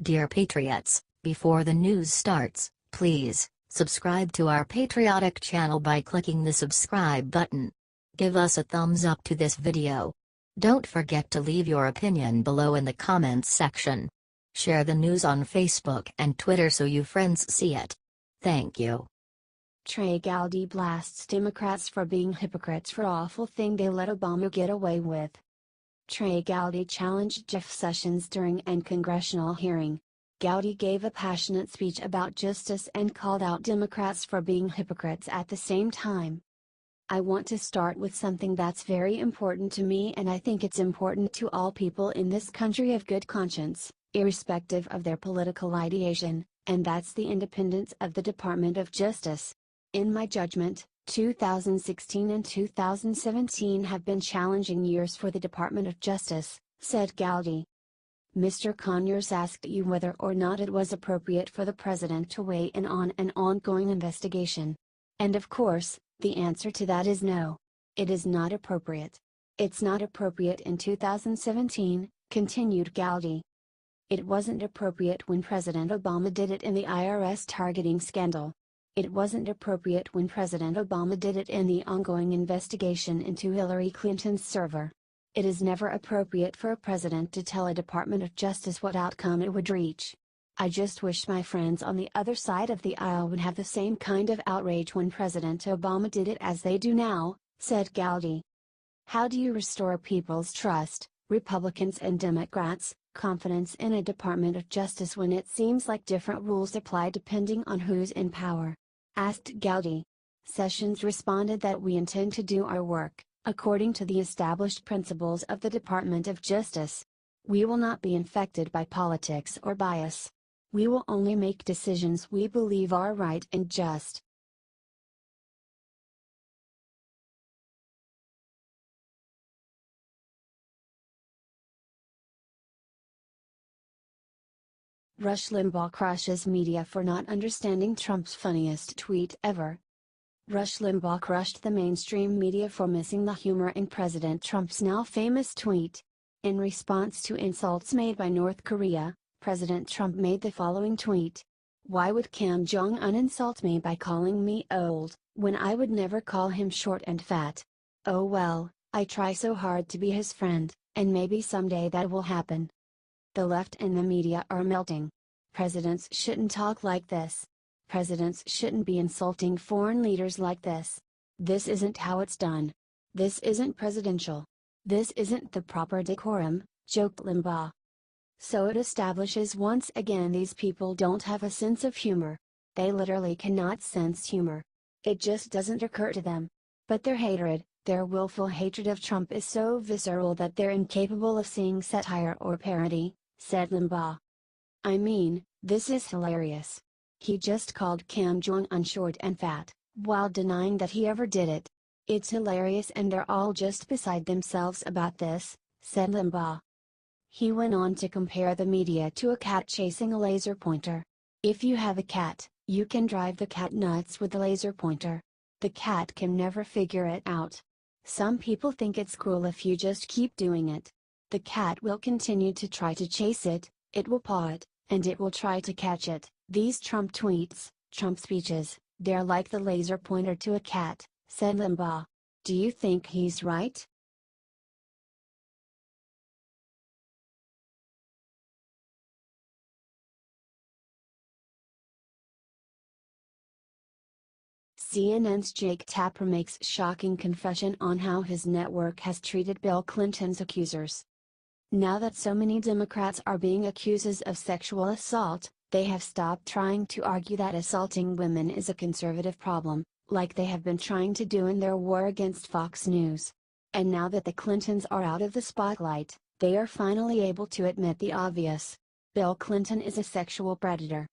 Dear Patriots, before the news starts, please subscribe to our patriotic channel by clicking the subscribe button. Give us a thumbs up to this video. Don't forget to leave your opinion below in the comments section. Share the news on Facebook and Twitter so you friends see it. Thank you. Trey Gowdy blasts Democrats for being hypocrites for awful thing they let Obama get away with. Trey Gowdy challenged Jeff Sessions during an congressional hearing. Gowdy gave a passionate speech about justice and called out Democrats for being hypocrites at the same time. I want to start with something that's very important to me, and I think it's important to all people in this country of good conscience, irrespective of their political ideation, and that's the independence of the Department of Justice. In my judgment, 2016 and 2017 have been challenging years for the Department of Justice, said Gowdy. Mr. Conyers asked you whether or not it was appropriate for the president to weigh in on an ongoing investigation. And of course, the answer to that is no. It is not appropriate. It's not appropriate in 2017, continued Gowdy. It wasn't appropriate when President Obama did it in the IRS targeting scandal. It wasn't appropriate when President Obama did it in the ongoing investigation into Hillary Clinton's server. It is never appropriate for a president to tell a Department of Justice what outcome it would reach. I just wish my friends on the other side of the aisle would have the same kind of outrage when President Obama did it as they do now, said Gowdy. How do you restore people's trust, Republicans and Democrats, confidence in a Department of Justice when it seems like different rules apply depending on who's in power? Asked Gowdy. Sessions responded that we intend to do our work, according to the established principles of the Department of Justice. We will not be infected by politics or bias. We will only make decisions we believe are right and just. Rush Limbaugh crushes media for not understanding Trump's funniest tweet ever. Rush Limbaugh crushed the mainstream media for missing the humor in President Trump's now famous tweet. In response to insults made by North Korea, President Trump made the following tweet. Why would Kim Jong-un insult me by calling me old, when I would never call him short and fat? Oh well, I try so hard to be his friend, and maybe someday that will happen. The left and the media are melting. Presidents shouldn't talk like this. Presidents shouldn't be insulting foreign leaders like this. This isn't how it's done. This isn't presidential. This isn't the proper decorum, joked Limbaugh. So it establishes once again these people don't have a sense of humor. They literally cannot sense humor. It just doesn't occur to them. But their hatred, their willful hatred of Trump is so visceral that they're incapable of seeing satire or parody, said Limbaugh. I mean, this is hilarious. He just called Kim Jong-un short and fat, while denying that he ever did it. It's hilarious and they're all just beside themselves about this, said Limbaugh. He went on to compare the media to a cat chasing a laser pointer. If you have a cat, you can drive the cat nuts with the laser pointer. The cat can never figure it out. Some people think it's cruel if you just keep doing it. The cat will continue to try to chase it, it will paw it, and it will try to catch it. These Trump tweets, Trump speeches, they're like the laser pointer to a cat, said Limbaugh. Do you think he's right? CNN's Jake Tapper makes shocking confession on how his network has treated Bill Clinton's accusers. Now that so many Democrats are being accused of sexual assault, they have stopped trying to argue that assaulting women is a conservative problem, like they have been trying to do in their war against Fox News. And now that the Clintons are out of the spotlight, they are finally able to admit the obvious. Bill Clinton is a sexual predator.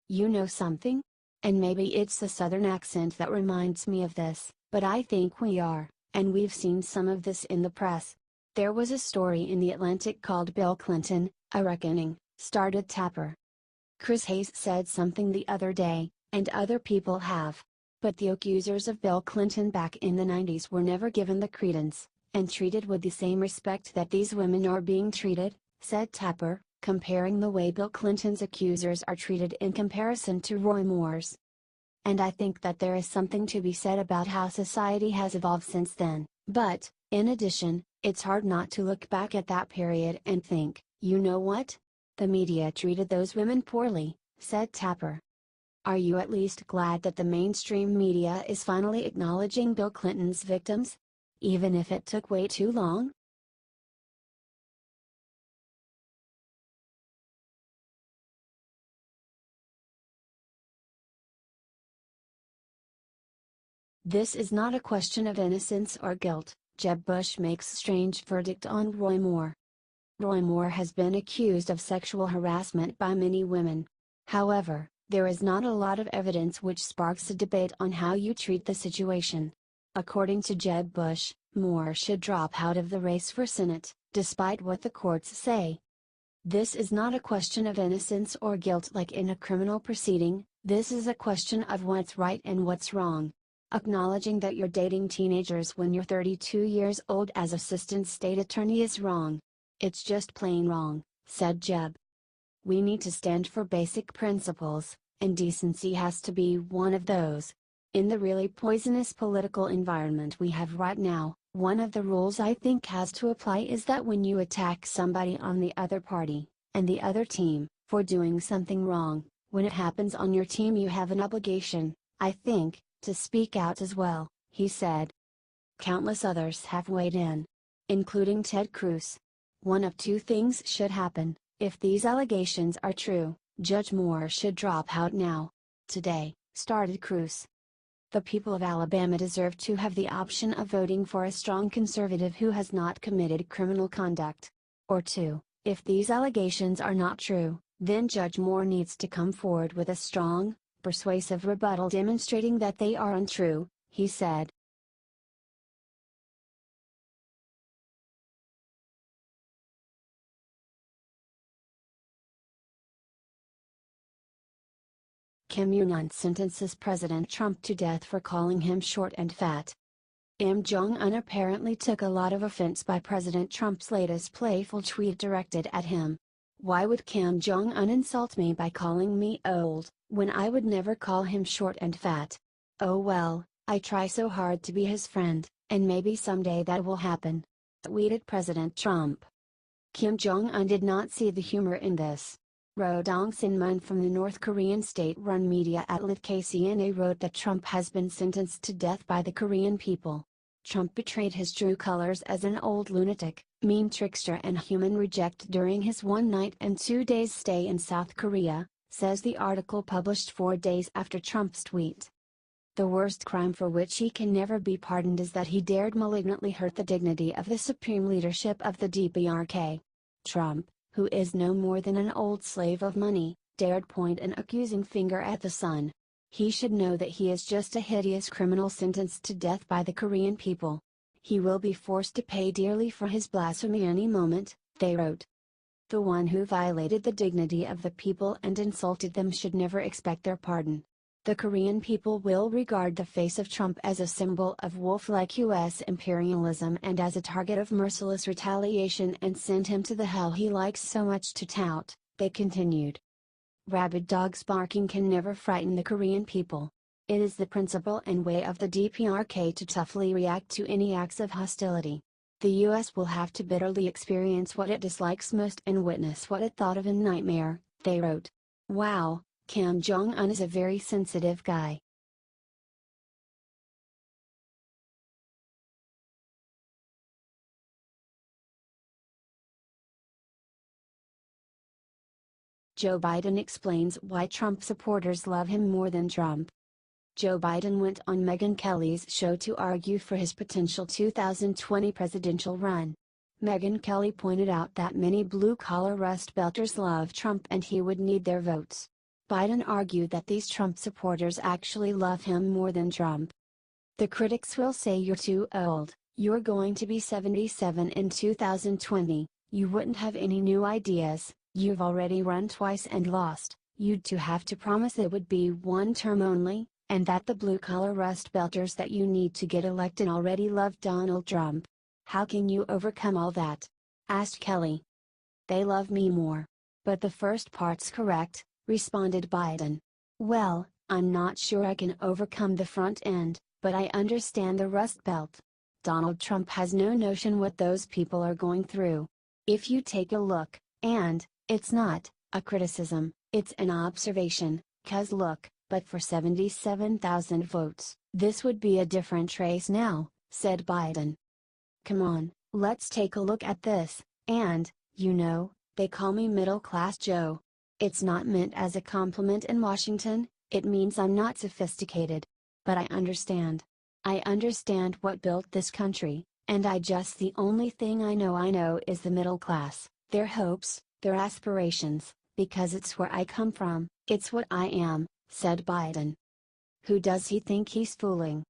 You know something? And maybe it's the Southern accent that reminds me of this, but I think we are, and we've seen some of this in the press. There was a story in The Atlantic called Bill Clinton, A Reckoning, started Tapper. Chris Hayes said something the other day, and other people have. But the accusers of Bill Clinton back in the 90s were never given the credence, and treated with the same respect that these women are being treated, said Tapper. comparing the way Bill Clinton's accusers are treated in comparison to Roy Moore's. And I think that there is something to be said about how society has evolved since then, but, in addition, it's hard not to look back at that period and think, you know what? The media treated those women poorly, said Tapper. Are you at least glad that the mainstream media is finally acknowledging Bill Clinton's victims? Even if it took way too long? This is not a question of innocence or guilt, Jeb Bush makes strange verdict on Roy Moore. Roy Moore has been accused of sexual harassment by many women. However, there is not a lot of evidence which sparks a debate on how you treat the situation. According to Jeb Bush, Moore should drop out of the race for Senate, despite what the courts say. This is not a question of innocence or guilt like in a criminal proceeding, this is a question of what's right and what's wrong. Acknowledging that you're dating teenagers when you're 32 years old as assistant state attorney is wrong. It's just plain wrong, said Jeb. We need to stand for basic principles, and decency has to be one of those. In the really poisonous political environment we have right now, one of the rules I think has to apply is that when you attack somebody on the other party, and the other team, for doing something wrong, when it happens on your team you have an obligation, I think, to speak out as well, he said. Countless others have weighed in, including Ted Cruz. One of two things should happen: if these allegations are true, Judge Moore should drop out now. Today, started Cruz. The people of Alabama deserve to have the option of voting for a strong conservative who has not committed criminal conduct. Or two, if these allegations are not true, then Judge Moore needs to come forward with a strong, persuasive rebuttal demonstrating that they are untrue, he said. Kim Jong-un sentences President Trump to death for calling him short and fat. Kim Jong-un apparently took a lot of offense by President Trump's latest playful tweet directed at him. Why would Kim Jong-un insult me by calling me old, when I would never call him short and fat? Oh well, I try so hard to be his friend, and maybe someday that will happen, tweeted President Trump. Kim Jong-un did not see the humor in this. Ro Dong-sin-mun from the North Korean state-run media outlet KCNA wrote that Trump has been sentenced to death by the Korean people. Trump betrayed his true colors as an old lunatic, meme trickster and human reject during his 1 night and 2 days stay in South Korea, says the article published 4 days after Trump's tweet. The worst crime for which he can never be pardoned is that he dared malignantly hurt the dignity of the supreme leadership of the DPRK. Trump, who is no more than an old slave of money, dared point an accusing finger at the Sun. He should know that he is just a hideous criminal sentenced to death by the Korean people. He will be forced to pay dearly for his blasphemy any moment, they wrote. The one who violated the dignity of the people and insulted them should never expect their pardon. The Korean people will regard the face of Trump as a symbol of wolf-like U.S. imperialism and as a target of merciless retaliation and send him to the hell he likes so much to tout, they continued. Rabid dogs barking can never frighten the Korean people. It is the principle and way of the DPRK to toughly react to any acts of hostility. The U.S. will have to bitterly experience what it dislikes most and witness what it thought of a nightmare, they wrote. Wow, Kim Jong-un is a very sensitive guy. Joe Biden explains why Trump supporters love him more than Trump. Joe Biden went on Megyn Kelly's show to argue for his potential 2020 presidential run. Megyn Kelly pointed out that many blue-collar Rust Belters love Trump and he would need their votes. Biden argued that these Trump supporters actually love him more than Trump. The critics will say you're too old, you're going to be 77 in 2020, you wouldn't have any new ideas, you've already run twice and lost, you'd too have to promise it would be one term only, and that the blue-collar Rust Belters that you need to get elected already love Donald Trump. How can you overcome all that? Asked Kelly. They love me more. But the first part's correct, responded Biden. Well, I'm not sure I can overcome the front end, but I understand the Rust Belt. Donald Trump has no notion what those people are going through. If you take a look, and, it's not a criticism, it's an observation, 'cause look, but for 77,000 votes, this would be a different race now, said Biden. Come on, let's take a look at this, and, you know, they call me Middle Class Joe. It's not meant as a compliment in Washington, it means I'm not sophisticated. But I understand. I understand what built this country, and the only thing I know is the middle class, their hopes, their aspirations, because it's where I come from, it's what I am, said Biden. Who does he think he's fooling?